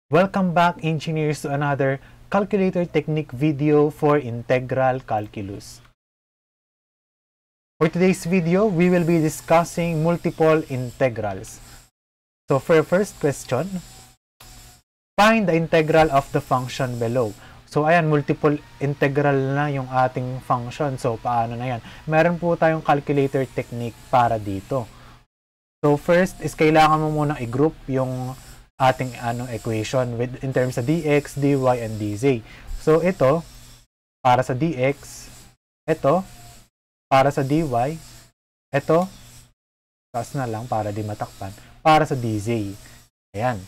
Welcome back, engineers, to another calculator technique video for integral calculus. For today's video, we will be discussing multiple integrals. So for first question, find the integral of the function below. So ayan, multiple integral na yung ating function. So paano na yan? Meron po tayong calculator technique para dito. So first is kailangan mo munang i-group yung ating equation in terms of dx, dy, and dz. So ito para sa dx, ito para sa dy, ito taas na lang para di matakpan, para sa dz. Ayan.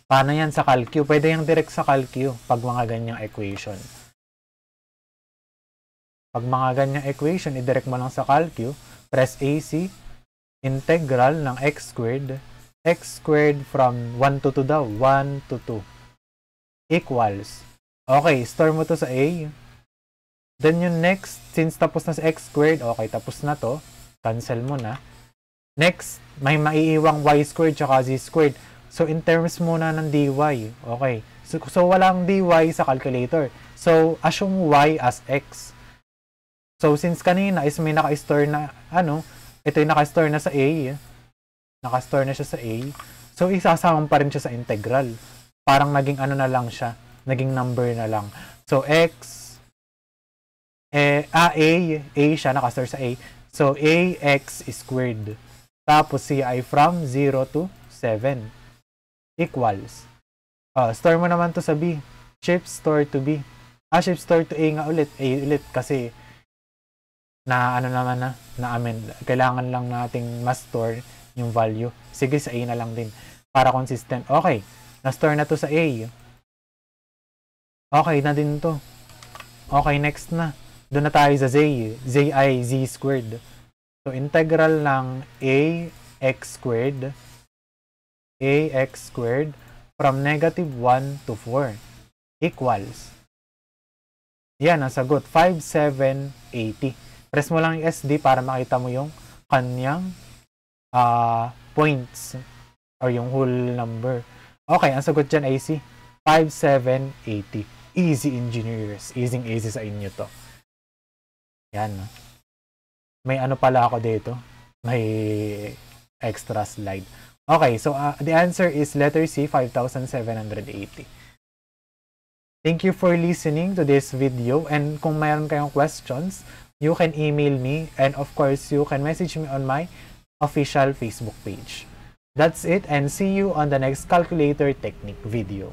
Paano yan sa calcu? Pwede yung direct sa calcu pag mga ganyang equation. Pag mga ganyang equation, i-direct mo lang sa calcu, press AC, integral ng x squared from 1 to 2 daw, 1 to 2 equals. Okay, store mo to sa A. Then yung next, since tapos na sa x squared, okay, tapos na to, cancel mo na. Next, may maiiwang y squared tsaka z squared. So in terms muna ng dy, okay. So walang dy sa calculator. So assume y as x. So since kanina is may naka-store na, ito yung naka-store na sa A, naka-store na siya sa A. So, isasama pa rin siya sa integral. Parang naging na lang siya. Naging number na lang. So, x, A siya, naka-store sa A. So, ax squared. Tapos, si ay from 0 to 7 equals. Store mo naman to sa B. Shift store to B. Shift store to A nga ulit. A ulit kasi kailangan lang nating ma-store yung value. Sige, sa A na lang din. Para consistent. Okay. Na-store na to sa A. Okay na din to. Okay, next na. Doon na tayo sa z. Z ay z squared. So, integral ng ax squared from negative 1 to 4 equals. Yan, ang sagot. 5,780. Press mo lang yung SD para makita mo yung kanyang points or yung whole number. Okay, ang sagot dyan ay C. 5,780. Easy, engineers. Easy sa inyo to. Yan. May pala ako dito. May extra slide. Okay, so the answer is letter C, 5,780. Thank you for listening to this video, and kung mayroon kayong questions, you can email me, and of course, you can message me on my official Facebook page. That's it, and see you on the next calculator technique video.